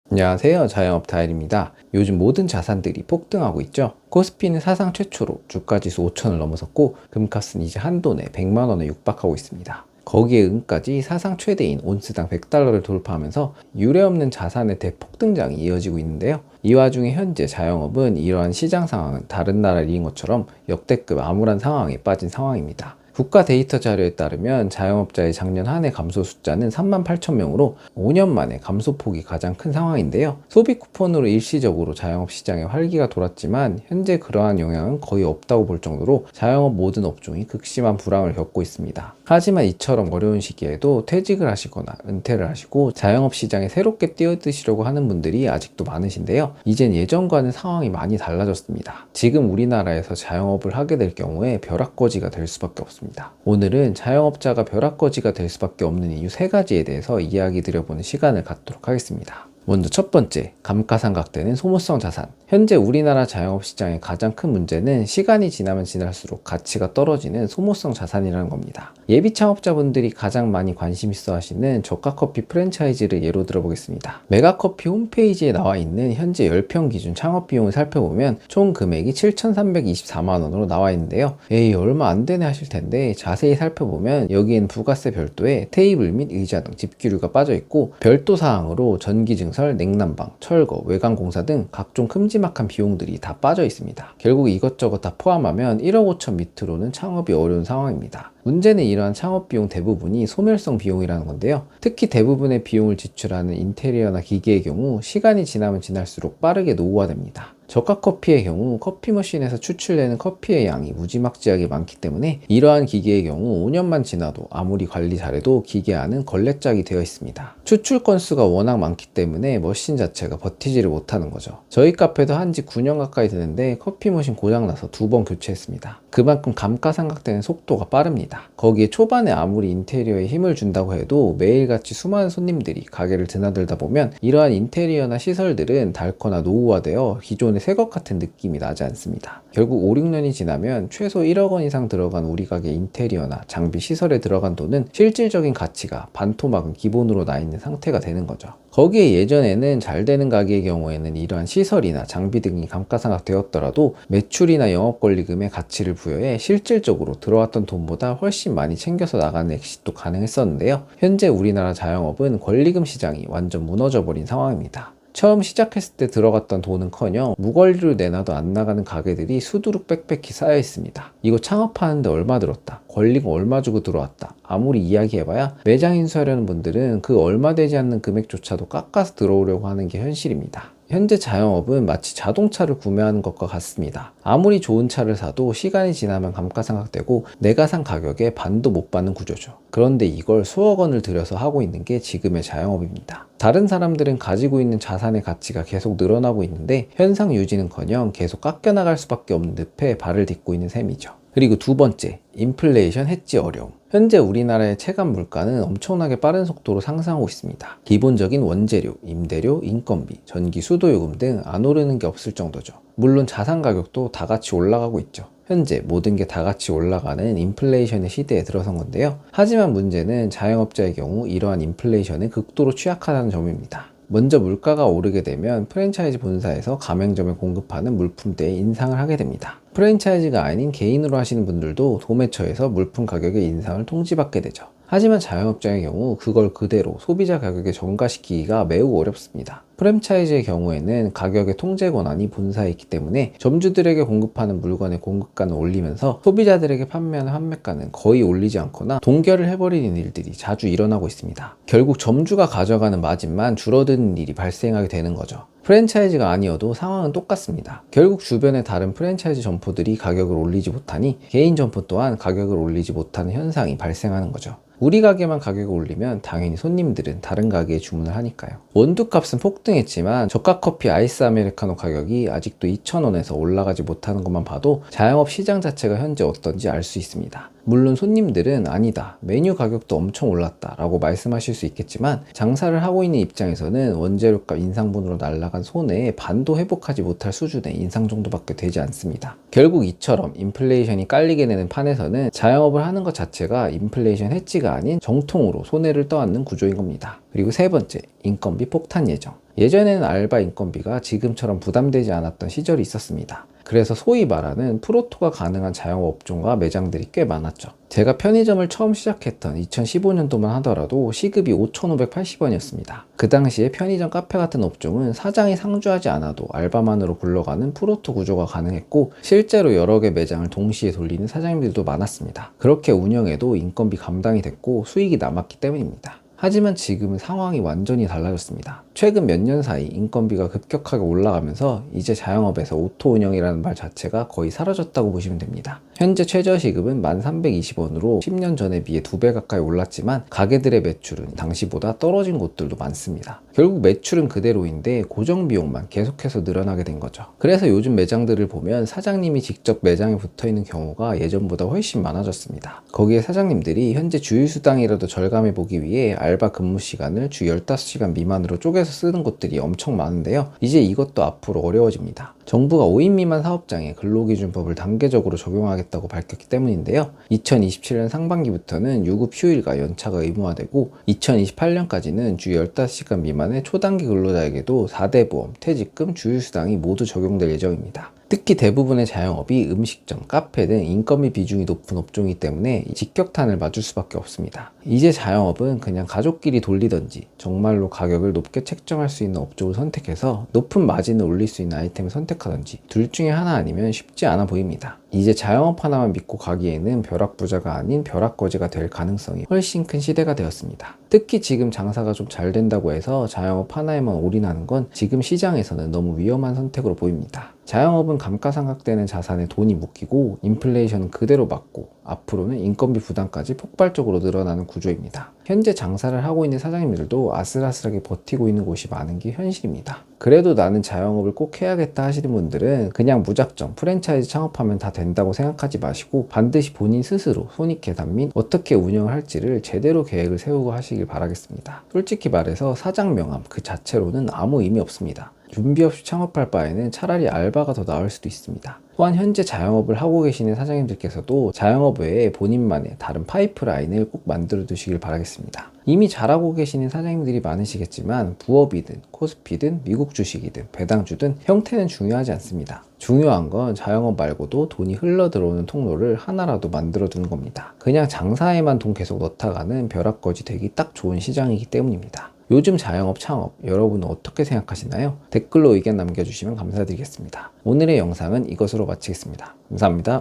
안녕하세요. 자영업 다일입니다. 요즘 모든 자산들이 폭등하고 있죠. 코스피는 사상 최초로 주가지수 5천을 넘어섰고 금값은 이제 한돈에 100만 원에 육박하고 있습니다. 거기에 은까지 사상 최대인 온스당 100달러를 돌파하면서 유례없는 자산의 대폭등장이 이어지고 있는데요. 이 와중에 현재 자영업은 이러한 시장 상황은 다른 나라를 이은 것처럼 역대급 암울한 상황에 빠진 상황입니다. 국가 데이터 자료에 따르면 자영업자의 작년 한 해 감소 숫자는 3만 8천 명으로 5년 만에 감소폭이 가장 큰 상황인데요. 소비 쿠폰으로 일시적으로 자영업 시장에 활기가 돌았지만 현재 그러한 영향은 거의 없다고 볼 정도로 자영업 모든 업종이 극심한 불황을 겪고 있습니다. 하지만 이처럼 어려운 시기에도 퇴직을 하시거나 은퇴를 하시고 자영업 시장에 새롭게 뛰어드시려고 하는 분들이 아직도 많으신데요. 이젠 예전과는 상황이 많이 달라졌습니다. 지금 우리나라에서 자영업을 하게 될 경우에 벼락거지가 될 수밖에 없습니다. 오늘은 자영업자가 벼락거지가 될 수밖에 없는 이유 3가지에 대해서 이야기 드려보는 시간을 갖도록 하겠습니다. 먼저 첫 번째, 감가상각되는 소모성 자산. 현재 우리나라 자영업 시장의 가장 큰 문제는 시간이 지나면 지날수록 가치가 떨어지는 소모성 자산이라는 겁니다. 예비 창업자분들이 가장 많이 관심 있어 하시는 저가커피 프랜차이즈를 예로 들어보겠습니다. 메가커피 홈페이지에 나와 있는 현재 10평 기준 창업 비용을 살펴보면 총 금액이 7,324만 원으로 나와 있는데요. 에이, 얼마 안 되네 하실 텐데 자세히 살펴보면 여기엔 부가세 별도에 테이블 및 의자 등 집기류가 빠져 있고 별도 사항으로 전기 증서 냉난방, 철거, 외관공사 등 각종 큼지막한 비용들이 다 빠져 있습니다. 결국 이것저것 다 포함하면 1억 5천 밑으로는 창업이 어려운 상황입니다. 문제는 이러한 창업 비용 대부분이 소멸성 비용이라는 건데요. 특히 대부분의 비용을 지출하는 인테리어나 기계의 경우 시간이 지나면 지날수록 빠르게 노후화됩니다. 저가 커피의 경우 커피 머신에서 추출되는 커피의 양이 무지막지하게 많기 때문에 이러한 기계의 경우 5년만 지나도 아무리 관리 잘해도 기계 안은 걸레짝이 되어 있습니다. 추출 건수가 워낙 많기 때문에 머신 자체가 버티지를 못하는 거죠. 저희 카페도 한지 9년 가까이 되는데 커피 머신 고장나서 2번 교체했습니다. 그만큼 감가상각되는 속도가 빠릅니다. 거기에 초반에 아무리 인테리어에 힘을 준다고 해도 매일같이 수많은 손님들이 가게를 드나들다 보면 이러한 인테리어나 시설들은 닳거나 노후화되어 기존의 새 것 같은 느낌이 나지 않습니다. 결국 5, 6년이 지나면 최소 1억 원 이상 들어간 우리 가게 인테리어나 장비 시설에 들어간 돈은 실질적인 가치가 반토막은 기본으로 나 있는 상태가 되는 거죠. 거기에 예전에는 잘 되는 가게의 경우에는 이러한 시설이나 장비 등이 감가상각되었더라도 매출이나 영업권리금의 가치를 부여해 실질적으로 들어왔던 돈보다 훨씬 많이 챙겨서 나가는 엑시트도 가능했었는데요. 현재 우리나라 자영업은 권리금 시장이 완전 무너져버린 상황입니다. 처음 시작했을 때 들어갔던 돈은커녕 무권리로 내놔도 안 나가는 가게들이 수두룩 빽빽히 쌓여 있습니다. 이거 창업하는데 얼마 들었다, 권리금 얼마 주고 들어왔다, 아무리 이야기해봐야 매장 인수하려는 분들은 그 얼마 되지 않는 금액조차도 깎아서 들어오려고 하는 게 현실입니다. 현재 자영업은 마치 자동차를 구매하는 것과 같습니다. 아무리 좋은 차를 사도 시간이 지나면 감가상각되고 내가 산 가격에 반도 못 받는 구조죠. 그런데 이걸 수억 원을 들여서 하고 있는 게 지금의 자영업입니다. 다른 사람들은 가지고 있는 자산의 가치가 계속 늘어나고 있는데 현상 유지는커녕 계속 깎여나갈 수밖에 없는 늪에 발을 딛고 있는 셈이죠. 그리고 두 번째, 인플레이션 해지 어려움. 현재 우리나라의 체감 물가는 엄청나게 빠른 속도로 상승하고 있습니다. 기본적인 원재료, 임대료, 인건비, 전기, 수도요금 등 안 오르는 게 없을 정도죠. 물론 자산 가격도 다 같이 올라가고 있죠. 현재 모든 게 다 같이 올라가는 인플레이션의 시대에 들어선 건데요. 하지만 문제는 자영업자의 경우 이러한 인플레이션에 극도로 취약하다는 점입니다. 먼저 물가가 오르게 되면 프랜차이즈 본사에서 가맹점에 공급하는 물품대에 인상을 하게 됩니다. 프랜차이즈가 아닌 개인으로 하시는 분들도 도매처에서 물품 가격의 인상을 통지받게 되죠. 하지만 자영업자의 경우 그걸 그대로 소비자 가격에 전가시키기가 매우 어렵습니다. 프랜차이즈의 경우에는 가격의 통제 권한이 본사에 있기 때문에 점주들에게 공급하는 물건의 공급가는 올리면서 소비자들에게 판매하는 판매가는 거의 올리지 않거나 동결을 해버리는 일들이 자주 일어나고 있습니다. 결국 점주가 가져가는 마진만 줄어드는 일이 발생하게 되는 거죠. 프랜차이즈가 아니어도 상황은 똑같습니다. 결국 주변의 다른 프랜차이즈 점포들이 가격을 올리지 못하니 개인 점포 또한 가격을 올리지 못하는 현상이 발생하는 거죠. 우리 가게만 가격을 올리면 당연히 손님들은 다른 가게에 주문을 하니까요. 원두값은 폭등했지만 저가 커피 아이스 아메리카노 가격이 아직도 2,000원에서 올라가지 못하는 것만 봐도 자영업 시장 자체가 현재 어떤지 알 수 있습니다. 물론 손님들은 아니다, 메뉴 가격도 엄청 올랐다 라고 말씀하실 수 있겠지만 장사를 하고 있는 입장에서는 원재료값 인상분으로 날아간 손해에 반도 회복하지 못할 수준의 인상 정도밖에 되지 않습니다. 결국 이처럼 인플레이션이 깔리게 되는 판에서는 자영업을 하는 것 자체가 인플레이션 해지가 아닌 정통으로 손해를 떠안는 구조인 겁니다. 그리고 세 번째, 인건비 폭탄 예정. 예전에는 알바 인건비가 지금처럼 부담되지 않았던 시절이 있었습니다. 그래서 소위 말하는 프로토가 가능한 자영업 업종과 매장들이 꽤 많았죠. 제가 편의점을 처음 시작했던 2015년도만 하더라도 시급이 5,580원이었습니다. 그 당시에 편의점 카페 같은 업종은 사장이 상주하지 않아도 알바만으로 굴러가는 프로토 구조가 가능했고, 실제로 여러 개 매장을 동시에 돌리는 사장님들도 많았습니다. 그렇게 운영해도 인건비 감당이 됐고 수익이 남았기 때문입니다. 하지만 지금은 상황이 완전히 달라졌습니다. 최근 몇 년 사이 인건비가 급격하게 올라가면서 이제 자영업에서 오토 운영이라는 말 자체가 거의 사라졌다고 보시면 됩니다. 현재 최저시급은 1,320원으로 10년 전에 비해 2배 가까이 올랐지만 가게들의 매출은 당시보다 떨어진 곳들도 많습니다. 결국 매출은 그대로인데 고정 비용만 계속해서 늘어나게 된 거죠. 그래서 요즘 매장들을 보면 사장님이 직접 매장에 붙어 있는 경우가 예전보다 훨씬 많아졌습니다. 거기에 사장님들이 현재 주휴수당이라도 절감해 보기 위해 알바 근무 시간을 주 15시간 미만으로 쪼개서 쓰는 곳들이 엄청 많은데요. 이제 이것도 앞으로 어려워집니다. 정부가 5인 미만 사업장에 근로기준법을 단계적으로 적용하겠다고 밝혔기 때문인데요. 2027년 상반기부터는 유급 휴일과 연차가 의무화되고 2028년까지는 주 15시간 미만의 초단기 근로자에게도 4대 보험, 퇴직금, 주휴수당이 모두 적용될 예정입니다. 특히 대부분의 자영업이 음식점, 카페 등 인건비 비중이 높은 업종이기 때문에 직격탄을 맞을 수밖에 없습니다. 이제 자영업은 그냥 가족끼리 돌리던지 정말로 가격을 높게 책정할 수 있는 업종을 선택해서 높은 마진을 올릴 수 있는 아이템을 선택하던지 둘 중에 하나 아니면 쉽지 않아 보입니다. 이제 자영업 하나만 믿고 가기에는 벼락부자가 아닌 벼락거지가 될 가능성이 훨씬 큰 시대가 되었습니다. 특히 지금 장사가 좀 잘 된다고 해서 자영업 하나에만 올인하는 건 지금 시장에서는 너무 위험한 선택으로 보입니다. 자영업은 감가상각되는 자산에 돈이 묶이고 인플레이션은 그대로 맞고 앞으로는 인건비 부담까지 폭발적으로 늘어나는 구조입니다. 현재 장사를 하고 있는 사장님들도 아슬아슬하게 버티고 있는 곳이 많은 게 현실입니다. 그래도 나는 자영업을 꼭 해야겠다 하시는 분들은 그냥 무작정 프랜차이즈 창업하면 다 된다고 생각하지 마시고 반드시 본인 스스로 손익계산 및 어떻게 운영을 할지를 제대로 계획을 세우고 하시길 바라겠습니다. 솔직히 말해서 사장 명함 그 자체로는 아무 의미 없습니다. 준비 없이 창업할 바에는 차라리 알바가 더 나을 수도 있습니다. 또한 현재 자영업을 하고 계시는 사장님들께서도 자영업 외에 본인만의 다른 파이프라인을 꼭 만들어 두시길 바라겠습니다. 이미 잘하고 계시는 사장님들이 많으시겠지만 부업이든 코스피든 미국 주식이든 배당주든 형태는 중요하지 않습니다. 중요한 건 자영업 말고도 돈이 흘러 들어오는 통로를 하나라도 만들어 두는 겁니다. 그냥 장사에만 돈 계속 넣다가는 벼락거지 되기 딱 좋은 시장이기 때문입니다. 요즘 자영업 창업 여러분은 어떻게 생각하시나요? 댓글로 의견 남겨주시면 감사드리겠습니다. 오늘의 영상은 이것으로 마치겠습니다. 감사합니다.